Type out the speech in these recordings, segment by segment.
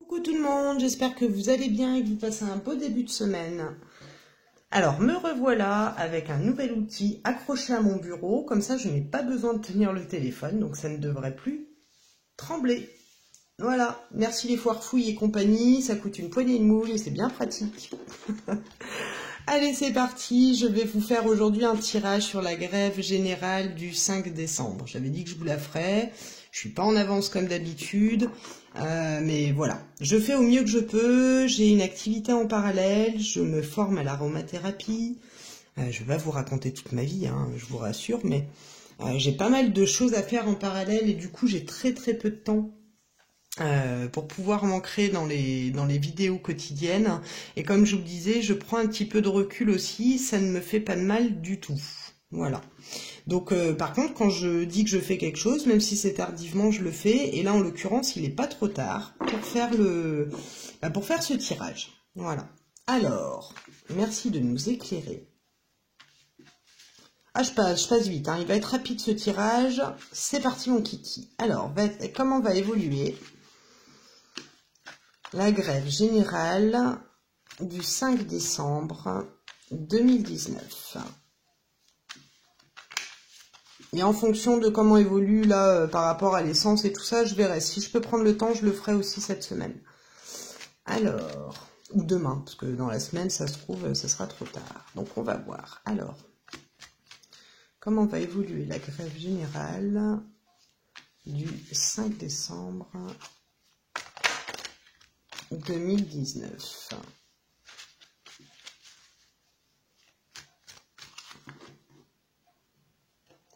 Coucou tout le monde, j'espère que vous allez bien et que vous passez un beau début de semaine. Alors me revoilà avec un nouvel outil accroché à mon bureau, comme ça je n'ai pas besoin de tenir le téléphone, donc ça ne devrait plus trembler. Voilà, merci les foires fouilles et compagnie, ça coûte une poignée de moules et c'est bien pratique. Allez c'est parti, je vais vous faire aujourd'hui un tirage sur la grève générale du 5 décembre. J'avais dit que je vous la ferais, je suis pas en avance comme d'habitude, mais voilà. Je fais au mieux que je peux, j'ai une activité en parallèle, je me forme à l'aromathérapie. Je vais pas vous raconter toute ma vie, hein, je vous rassure, mais j'ai pas mal de choses à faire en parallèle et du coup j'ai très peu de temps. Pour pouvoir m'ancrer dans les vidéos quotidiennes. Et comme je vous le disais, je prends un petit peu de recul aussi, ça ne me fait pas de mal du tout. Voilà. Donc par contre, quand je dis que je fais quelque chose, même si c'est tardivement, je le fais. Et là, en l'occurrence, il n'est pas trop tard pour faire pour faire ce tirage. Voilà. Alors, merci de nous éclairer. Ah, je passe vite, hein. Il va être rapide ce tirage. C'est parti mon kiki. Alors, comment va évoluer la grève générale du 5 décembre 2019. Et en fonction de comment évolue là par rapport à l'essence et tout ça, je verrai. Si je peux prendre le temps, je le ferai aussi cette semaine. Alors, ou demain, parce que dans la semaine, ça se trouve, ça sera trop tard. Donc on va voir. Alors, comment va évoluer la grève générale du 5 décembre 2019.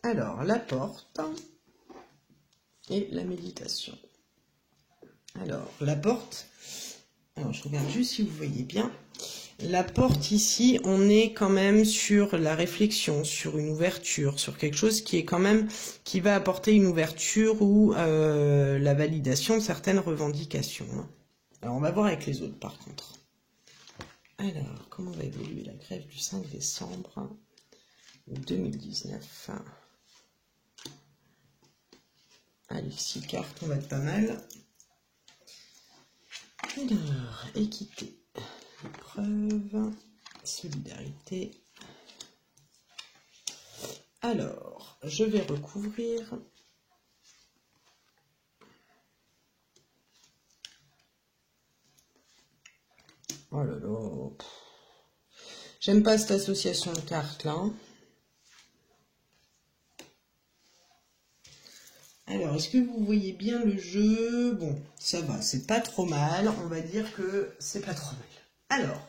Alors, la porte et la méditation. Alors, la porte, alors je regarde juste si vous voyez bien. La porte ici, on est quand même sur la réflexion, sur une ouverture, sur quelque chose qui est quand même, qui va apporter une ouverture ou la validation de certaines revendications. Alors, on va voir avec les autres, par contre. Alors, comment va évoluer la grève du 5 décembre 2019 ? Allez, 6 cartes, on va être pas mal. Alors, équité, épreuve, solidarité. Alors, je vais recouvrir... Oh là là. J'aime pas cette association de cartes là. Alors, est-ce que vous voyez bien le jeu? Bon, ça va, c'est pas trop mal. On va dire que c'est pas trop mal. Alors,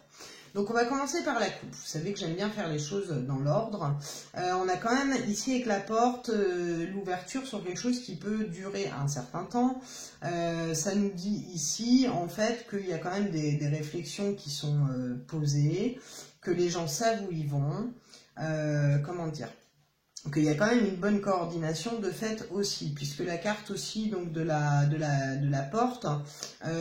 donc on va commencer par la coupe. Vous savez que j'aime bien faire les choses dans l'ordre. On a quand même ici avec la porte l'ouverture sur quelque chose qui peut durer un certain temps. Ça nous dit ici en fait qu'il y a quand même des réflexions qui sont posées, que les gens savent où ils vont. Comment dire? Qu'il y a quand même une bonne coordination de fait aussi, puisque la carte aussi donc de la porte,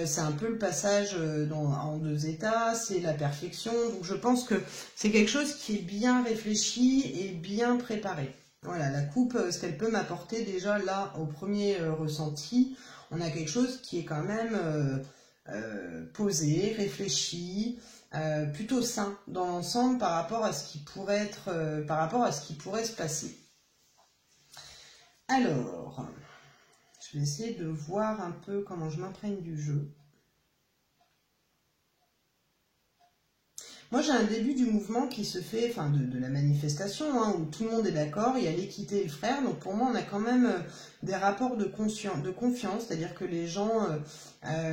c'est un peu le passage en deux états, c'est la perfection. Donc je pense que c'est quelque chose qui est bien réfléchi et bien préparé. Voilà, la coupe, ce qu'elle peut m'apporter déjà là au premier ressenti, on a quelque chose qui est quand même posé, réfléchi. Plutôt sain dans l'ensemble par rapport à ce qui pourrait être, par rapport à ce qui pourrait se passer. Alors, je vais essayer de voir un peu comment je m'imprègne du jeu. Moi, j'ai un début du mouvement qui se fait, enfin de la manifestation, hein, où tout le monde est d'accord, il y a l'équité et le frère. Donc pour moi, on a quand même des rapports de confiance, c'est-à-dire que les gens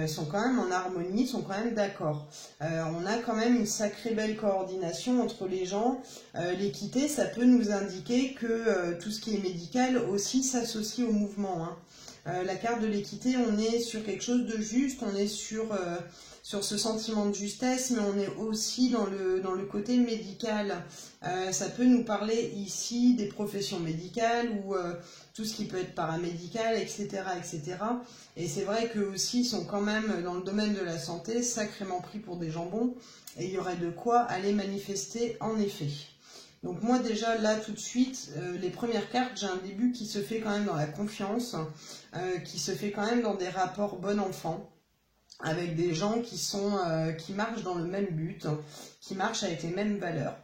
sont quand même en harmonie, sont quand même d'accord. On a quand même une sacrée belle coordination entre les gens. L'équité, ça peut nous indiquer que tout ce qui est médical aussi s'associe au mouvement, hein. La carte de l'équité, on est sur quelque chose de juste, on est sur ce sentiment de justesse, mais on est aussi dans le côté médical. Ça peut nous parler ici des professions médicales ou tout ce qui peut être paramédical, etc. etc. Et c'est vrai qu'eux aussi sont quand même dans le domaine de la santé sacrément pris pour des jambons et il y aurait de quoi aller manifester en effet. Donc moi déjà là tout de suite, les premières cartes, j'ai un début qui se fait quand même dans la confiance, qui se fait quand même dans des rapports bon enfant. avec des gens qui marchent dans le même but, qui marchent avec les mêmes valeurs.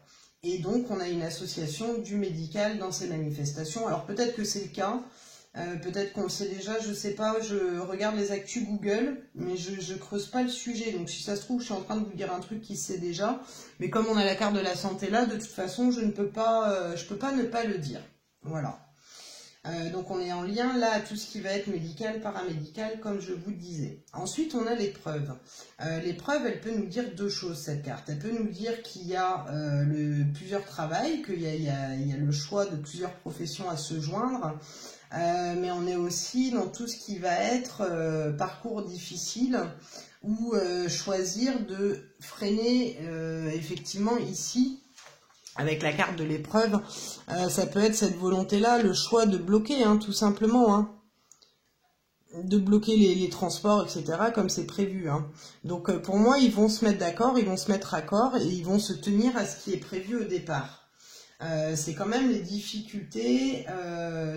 Et donc, on a une association du médical dans ces manifestations. Alors, peut-être que c'est le cas, peut-être qu'on le sait déjà, je sais pas, je regarde les actus Google, mais je creuse pas le sujet. Donc, si ça se trouve, je suis en train de vous dire un truc qui se sait déjà. Mais comme on a la carte de la santé là, de toute façon, je peux pas ne pas le dire. Voilà. Donc on est en lien là à tout ce qui va être médical, paramédical, comme je vous le disais. Ensuite, on a l'épreuve. L'épreuve, elle peut nous dire deux choses, cette carte. Elle peut nous dire qu'il y a plusieurs travails, qu'il y a le choix de plusieurs professions à se joindre, mais on est aussi dans tout ce qui va être parcours difficile, ou choisir de freiner effectivement ici. Avec la carte de l'épreuve, ça peut être cette volonté-là, le choix de bloquer, hein, tout simplement, hein, de bloquer les transports, etc., comme c'est prévu. Hein. Donc pour moi, ils vont se mettre d'accord, ils vont se mettre accord et ils vont se tenir à ce qui est prévu au départ. C'est quand même les difficultés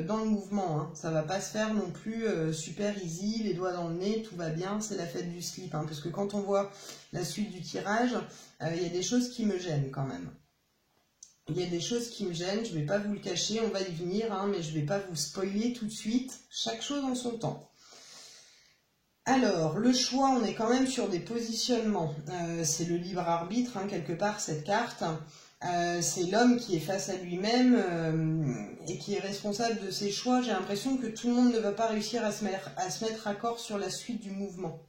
dans le mouvement. Hein. Ça va pas se faire non plus super easy, les doigts dans le nez, tout va bien, c'est la fête du slip. Hein, parce que quand on voit la suite du tirage, il y a des choses qui me gênent quand même. Il y a des choses qui me gênent, je ne vais pas vous le cacher, on va y venir, hein, mais je ne vais pas vous spoiler tout de suite, chaque chose en son temps. Alors, le choix, on est quand même sur des positionnements. C'est le libre arbitre, hein, quelque part, cette carte. C'est l'homme qui est face à lui-même et qui est responsable de ses choix. J'ai l'impression que tout le monde ne va pas réussir à se mettre d'accord sur la suite du mouvement.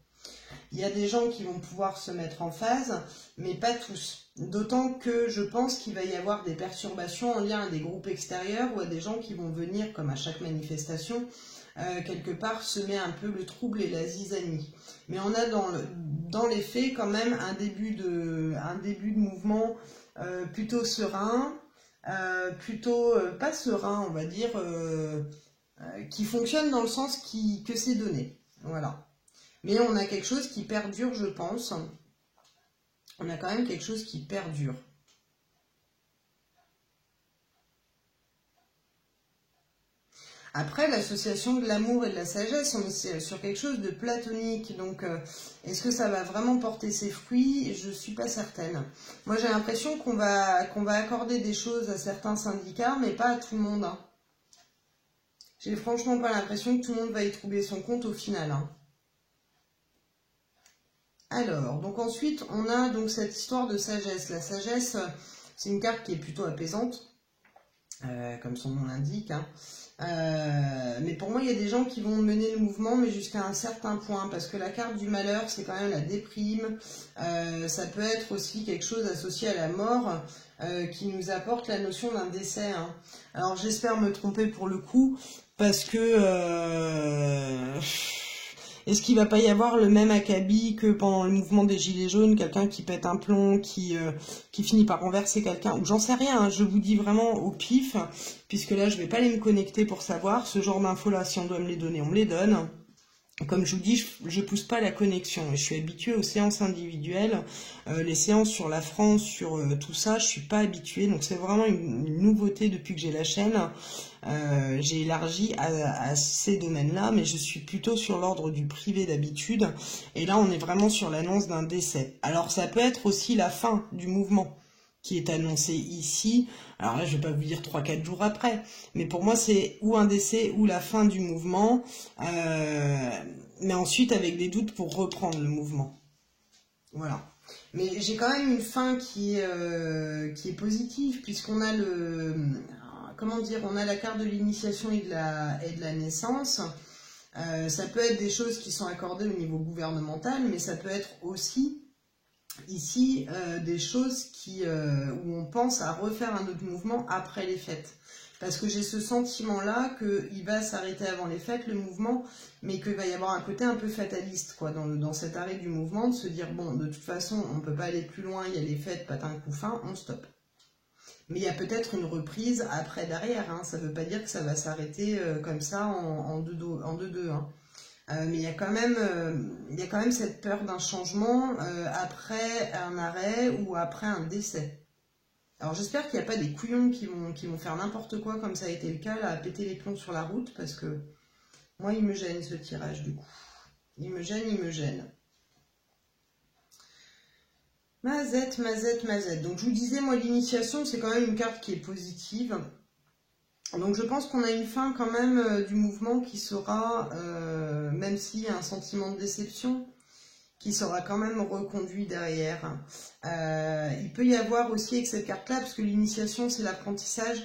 Il y a des gens qui vont pouvoir se mettre en phase, mais pas tous. D'autant que je pense qu'il va y avoir des perturbations en lien à des groupes extérieurs ou à des gens qui vont venir, comme à chaque manifestation, quelque part semer un peu le trouble et la zizanie. Mais on a dans les faits quand même un début de mouvement plutôt serein, plutôt pas serein, on va dire, qui fonctionne dans le sens que c'est donné. Voilà. Mais on a quelque chose qui perdure, je pense. On a quand même quelque chose qui perdure. Après, l'association de l'amour et de la sagesse, on est sur quelque chose de platonique. Donc, est-ce que ça va vraiment porter ses fruits? Je ne suis pas certaine. Moi, j'ai l'impression qu'on va accorder des choses à certains syndicats, mais pas à tout le monde. Hein. J'ai franchement pas l'impression que tout le monde va y trouver son compte au final. Hein. Alors, donc ensuite, on a donc cette histoire de sagesse. La sagesse, c'est une carte qui est plutôt apaisante, comme son nom l'indique. Hein. Mais pour moi, il y a des gens qui vont mener le mouvement, mais jusqu'à un certain point, parce que la carte du malheur, c'est quand même la déprime. Ça peut être aussi quelque chose associé à la mort, qui nous apporte la notion d'un décès. Hein. Alors, j'espère me tromper pour le coup, parce que... Est-ce qu'il va pas y avoir le même acabit que pendant le mouvement des Gilets jaunes, quelqu'un qui pète un plomb, qui finit par renverser quelqu'un, ou j'en sais rien, hein, je vous dis vraiment au pif, puisque là je vais pas aller me connecter pour savoir, ce genre d'infos-là, si on doit me les donner, on me les donne. Comme je vous dis, je pousse pas la connexion, et je suis habituée aux séances individuelles, les séances sur la France, sur tout ça, je suis pas habituée, donc c'est vraiment une nouveauté depuis que j'ai la chaîne. J'ai élargi à ces domaines-là, mais je suis plutôt sur l'ordre du privé d'habitude, et là on est vraiment sur l'annonce d'un décès. Alors ça peut être aussi la fin du mouvement qui est annoncé ici. Alors là, je vais pas vous dire 3-4 jours après, mais pour moi, c'est ou un décès ou la fin du mouvement, mais ensuite avec des doutes pour reprendre le mouvement. Voilà. Mais j'ai quand même une fin qui est positive, puisqu'on a comment dire, on a la carte de l'initiation et de la naissance. Ça peut être des choses qui sont accordées au niveau gouvernemental, mais ça peut être aussi ici des choses où on pense à refaire un autre mouvement après les fêtes. Parce que j'ai ce sentiment-là qu'il va s'arrêter avant les fêtes, le mouvement, mais qu'il va y avoir un côté un peu fataliste, quoi, dans cet arrêt du mouvement, de se dire, bon, de toute façon, on ne peut pas aller plus loin, il y a les fêtes, patin coup fin, on stoppe. Mais il y a peut-être une reprise après derrière, hein. Ça ne veut pas dire que ça va s'arrêter comme ça en deux-deux. Hein. Mais il y a quand même cette peur d'un changement après un arrêt ou après un décès. Alors j'espère qu'il n'y a pas des couillons qui vont faire n'importe quoi comme ça a été le cas, là, à péter les plombs sur la route, parce que moi il me gêne ce tirage du coup. Il me gêne, il me gêne. Mazette, mazette, mazette. Donc je vous disais, moi l'initiation c'est quand même une carte qui est positive. Donc je pense qu'on a une fin quand même du mouvement qui sera, même s'il y a un sentiment de déception, qui sera quand même reconduit derrière. Il peut y avoir aussi avec cette carte-là, parce que l'initiation c'est l'apprentissage,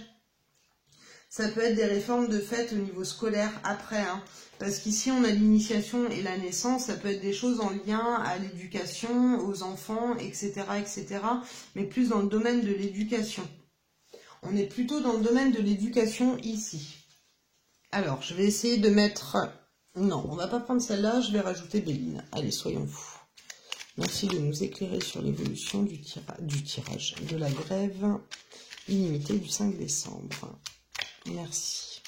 ça peut être des réformes de fait au niveau scolaire après, hein. Parce qu'ici on a l'initiation et la naissance, ça peut être des choses en lien à l'éducation, aux enfants, etc., etc., mais plus dans le domaine de l'éducation. On est plutôt dans le domaine de l'éducation ici. Alors, je vais essayer de mettre... Non, on va pas prendre celle-là, je vais rajouter Béline. Allez, soyons fous. Merci de nous éclairer sur l'évolution du tirage, de la grève illimitée du 5 décembre. Merci.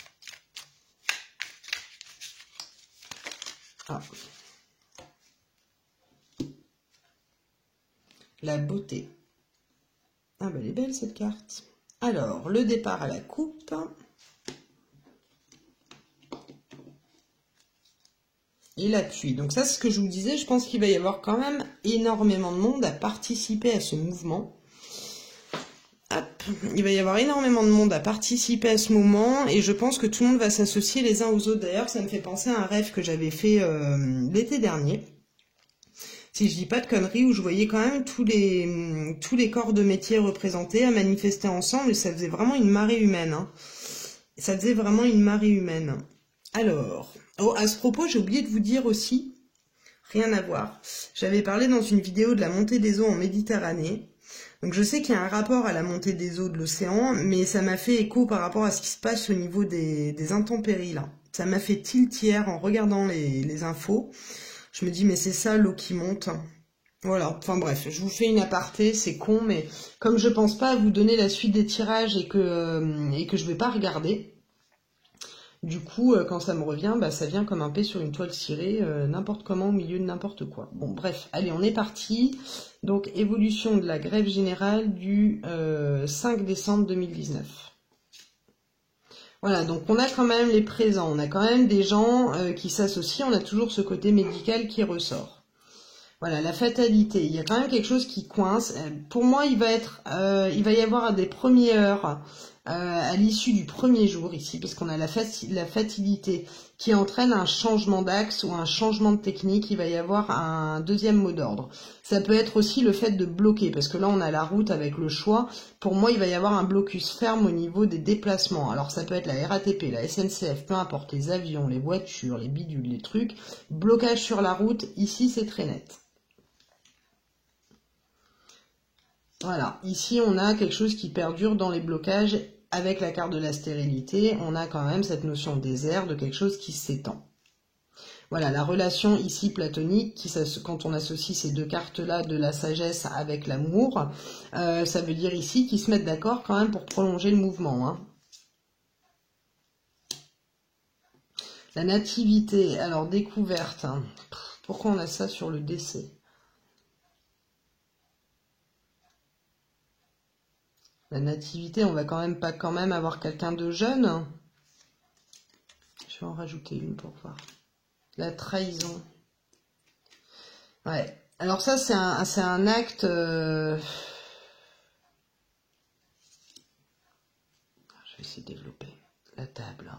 Ah. La beauté. Ah bah elle est belle cette carte. Alors, le départ à la coupe. Et l'appui. Donc ça, c'est ce que je vous disais, je pense qu'il va y avoir quand même énormément de monde à participer à ce mouvement. Hop. Il va y avoir énormément de monde à participer à ce moment et je pense que tout le monde va s'associer les uns aux autres. D'ailleurs, ça me fait penser à un rêve que j'avais fait l'été dernier. Si je dis pas de conneries, où je voyais quand même tous les corps de métier représentés à manifester ensemble et ça faisait vraiment une marée humaine, hein. Ça faisait vraiment une marée humaine. Alors, oh, à ce propos, j'ai oublié de vous dire aussi, rien à voir. J'avais parlé dans une vidéo de la montée des eaux en Méditerranée. Donc je sais qu'il y a un rapport à la montée des eaux de l'océan, mais ça m'a fait écho par rapport à ce qui se passe au niveau des intempéries là. Ça m'a fait tilt hier en regardant les infos. Je me dis mais c'est ça l'eau qui monte. Voilà, enfin bref, je vous fais une aparté, c'est con, mais comme je pense pas à vous donner la suite des tirages et que je vais pas regarder, du coup, quand ça me revient, bah, ça vient comme un P sur une toile cirée, n'importe comment, au milieu de n'importe quoi. Bon, bref, allez, on est parti. Donc, évolution de la grève générale du 5 décembre 2019. Voilà, donc on a quand même les présents, on a quand même des gens qui s'associent, on a toujours ce côté médical qui ressort. Voilà, la fatalité, il y a quand même quelque chose qui coince. Pour moi, il va y avoir des premières à l'issue du premier jour ici, parce qu'on a la fatalité qui entraîne un changement d'axe ou un changement de technique, il va y avoir un deuxième mot d'ordre. Ça peut être aussi le fait de bloquer, parce que là on a la route avec le choix. Pour moi, il va y avoir un blocus ferme au niveau des déplacements. Alors ça peut être la RATP, la SNCF, peu importe, les avions, les voitures, les bidules, les trucs. Blocage sur la route, ici c'est très net. Voilà, ici on a quelque chose qui perdure dans les blocages. Avec la carte de la stérilité, on a quand même cette notion de désert, de quelque chose qui s'étend. Voilà, la relation ici platonique, quand on associe ces deux cartes-là de la sagesse avec l'amour, ça veut dire ici qu'ils se mettent d'accord quand même pour prolonger le mouvement, hein. La nativité, alors découverte, hein. Pourquoi on a ça sur le décès ? La nativité, on va quand même avoir quelqu'un de jeune. Je vais en rajouter une pour voir. La trahison. Ouais. Alors ça, c'est un acte... Je vais essayer de développer la table.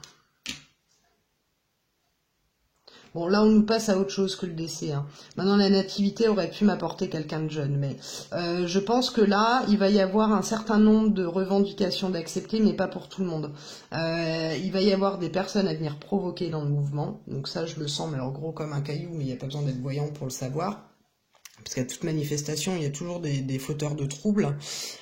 Bon, là, on nous passe à autre chose que le décès, hein. Maintenant, la nativité aurait pu m'apporter quelqu'un de jeune, mais je pense que là, il va y avoir un certain nombre de revendications d'accepter, mais pas pour tout le monde. Il va y avoir des personnes à venir provoquer dans le mouvement, donc ça, je le sens, mais alors gros comme un caillou, mais il n'y a pas besoin d'être voyant pour le savoir. Parce qu'à toute manifestation, il y a toujours des fauteurs de troubles.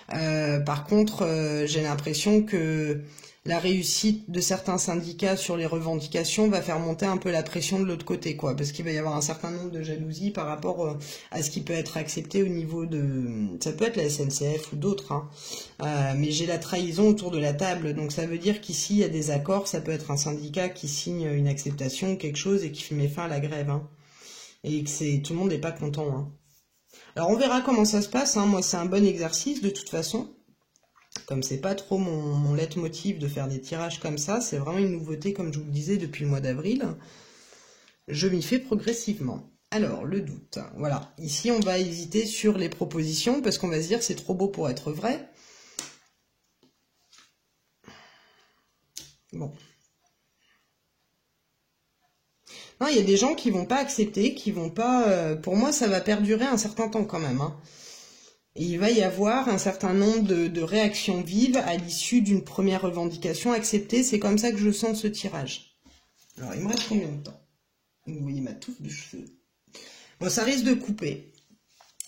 Par contre, j'ai l'impression que la réussite de certains syndicats sur les revendications va faire monter un peu la pression de l'autre côté, quoi. Parce qu'il va y avoir un certain nombre de jalousies par rapport à ce qui peut être accepté au niveau de... Ça peut être la SNCF ou d'autres, hein. Mais j'ai la trahison autour de la table. Donc ça veut dire qu'ici, il y a des accords. Ça peut être un syndicat qui signe une acceptation ou quelque chose et qui met fin à la grève, hein. Et que tout le monde n'est pas content, hein. Alors on verra comment ça se passe, hein. Moi c'est un bon exercice de toute façon. Comme c'est pas trop mon leitmotiv de faire des tirages comme ça, c'est vraiment une nouveauté comme je vous le disais depuis le mois d'avril. Je m'y fais progressivement. Alors, le doute. Voilà. Ici, on va hésiter sur les propositions parce qu'on va se dire c'est trop beau pour être vrai. Bon. Non, il y a des gens qui vont pas accepter, qui vont pas... pour moi, ça va perdurer un certain temps quand même. Hein. Et il va y avoir un certain nombre de réactions vives à l'issue d'une première revendication acceptée. C'est comme ça que je sens ce tirage. Alors, il me reste combien de temps? Vous voyez ma touffe de cheveux. Bon, ça risque de couper.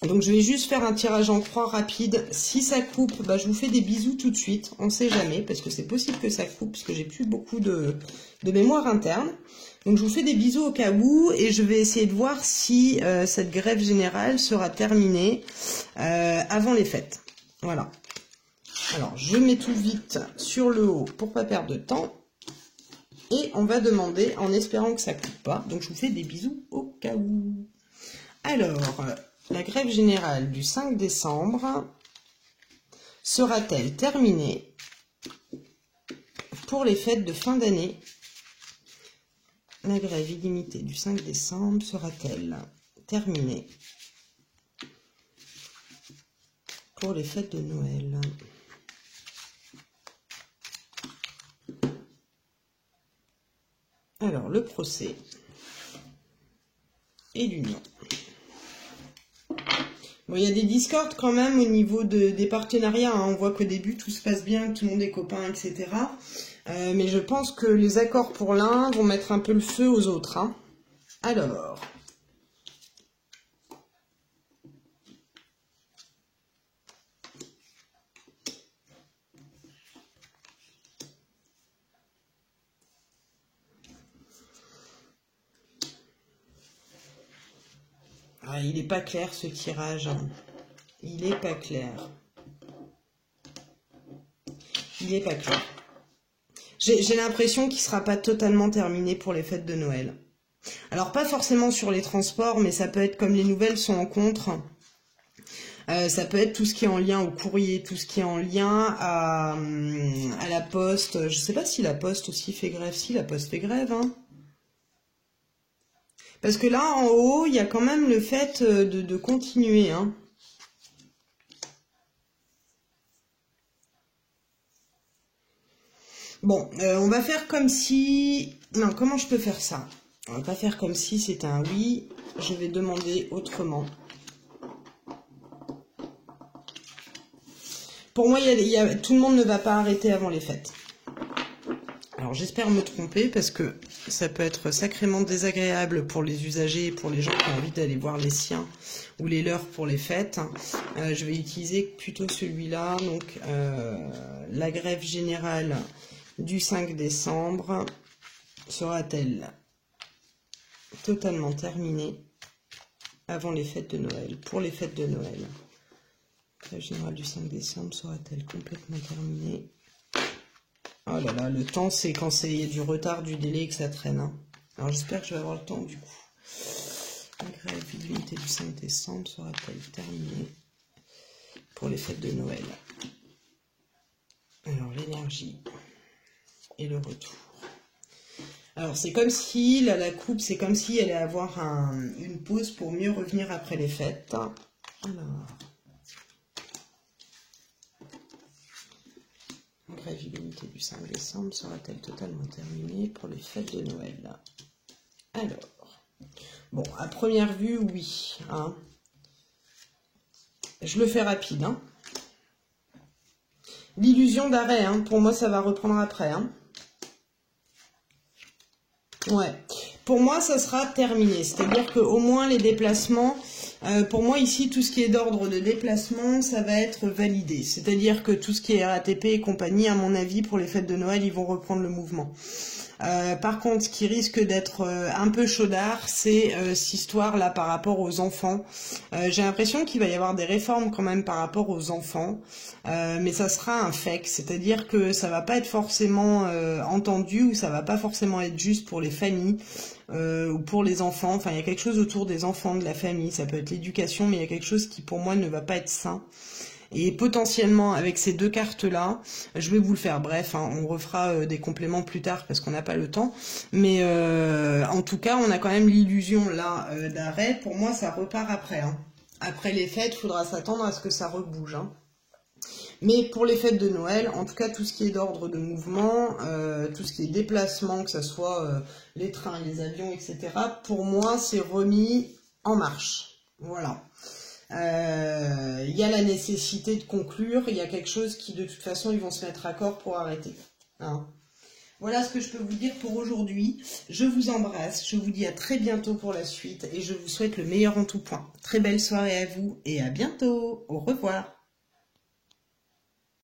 Donc, je vais juste faire un tirage en croix rapide. Si ça coupe, bah, je vous fais des bisous tout de suite. On ne sait jamais, parce que c'est possible que ça coupe, parce que j'ai plus beaucoup de mémoire interne. Donc, je vous fais des bisous au cas où, et je vais essayer de voir si cette grève générale sera terminée avant les fêtes. Voilà. Alors, je mets tout vite sur le haut pour pas perdre de temps. Et on va demander, en espérant que ça ne coupe pas. Donc, je vous fais des bisous au cas où. Alors, la grève générale du 5 décembre sera-t-elle terminée pour les fêtes de fin d'année? La grève illimitée du 5 décembre sera-t-elle terminée pour les fêtes de Noël? Alors, le procès et l'union. Bon, il y a des discords quand même au niveau des partenariats. Hein. On voit qu'au début, tout se passe bien, que tout le monde est copain, etc. Mais je pense que les accords pour l'un vont mettre un peu le feu aux autres. Hein. Alors... Ah, il n'est pas clair ce tirage. Il n'est pas clair. Il n'est pas clair. J'ai l'impression qu'il ne sera pas totalement terminé pour les fêtes de Noël. Alors, pas forcément sur les transports, mais ça peut être comme les nouvelles sont en contre. Ça peut être tout ce qui est en lien au courrier, tout ce qui est en lien à la poste. Je ne sais pas si la poste aussi fait grève. Si, la poste fait grève, hein. Parce que là, en haut, il y a quand même le fait de continuer. Hein. Bon, on va faire comme si... Non, comment je peux faire ça? On va pas faire comme si c'était un oui. Je vais demander autrement. Pour moi, tout le monde ne va pas arrêter avant les fêtes. Alors, j'espère me tromper parce que ça peut être sacrément désagréable pour les usagers et pour les gens qui ont envie d'aller voir les siens ou les leurs pour les fêtes. Je vais utiliser plutôt celui-là. Donc, la grève générale du 5 décembre sera-t-elle totalement terminée avant les fêtes de Noël? Pour les fêtes de Noël, la grève générale du 5 décembre sera-t-elle complètement terminée? Oh là là, le temps, c'est quand il y a du retard, du délai que ça traîne. Hein. Alors j'espère que je vais avoir le temps du coup. La grève illimitée du 5 décembre sera-t-elle terminée pour les fêtes de Noël? Alors l'énergie et le retour. Alors c'est comme si, là la coupe, c'est comme si elle allait avoir une pause pour mieux revenir après les fêtes. Alors... La grève illimitée du 5 décembre sera-t-elle totalement terminée pour les fêtes de Noël? Alors, bon, à première vue, oui. Hein. Je le fais rapide. Hein. L'illusion d'arrêt, hein, pour moi, ça va reprendre après. Hein. Ouais. Pour moi, ça sera terminé. C'est-à-dire qu'au moins, les déplacements... pour moi, ici, tout ce qui est d'ordre de déplacement, ça va être validé. C'est-à-dire que tout ce qui est RATP et compagnie, à mon avis, pour les fêtes de Noël, ils vont reprendre le mouvement. Par contre, ce qui risque d'être un peu chaudard, c'est cette histoire-là par rapport aux enfants. J'ai l'impression qu'il va y avoir des réformes quand même par rapport aux enfants, mais ça sera un fake, c'est-à-dire que ça va pas être forcément entendu ou ça va pas forcément être juste pour les familles ou pour les enfants. Enfin, il y a quelque chose autour des enfants, de la famille, ça peut être l'éducation, mais il y a quelque chose qui pour moi ne va pas être sain. Et potentiellement, avec ces deux cartes-là, je vais vous le faire. Bref, hein, on refera des compléments plus tard parce qu'on n'a pas le temps. Mais en tout cas, on a quand même l'illusion là d'arrêt. Pour moi, ça repart après. Hein. Après les fêtes, il faudra s'attendre à ce que ça rebouge. Hein. Mais pour les fêtes de Noël, en tout cas, tout ce qui est d'ordre de mouvement, tout ce qui est déplacement, que ce soit les trains, les avions, etc., pour moi, c'est remis en marche. Voilà. Il y a la nécessité de conclure, il y a quelque chose qui, de toute façon, ils vont se mettre d'accord pour arrêter. Hein. Voilà ce que je peux vous dire pour aujourd'hui. Je vous embrasse, je vous dis à très bientôt pour la suite et je vous souhaite le meilleur en tout point. Très belle soirée à vous et à bientôt. Au revoir.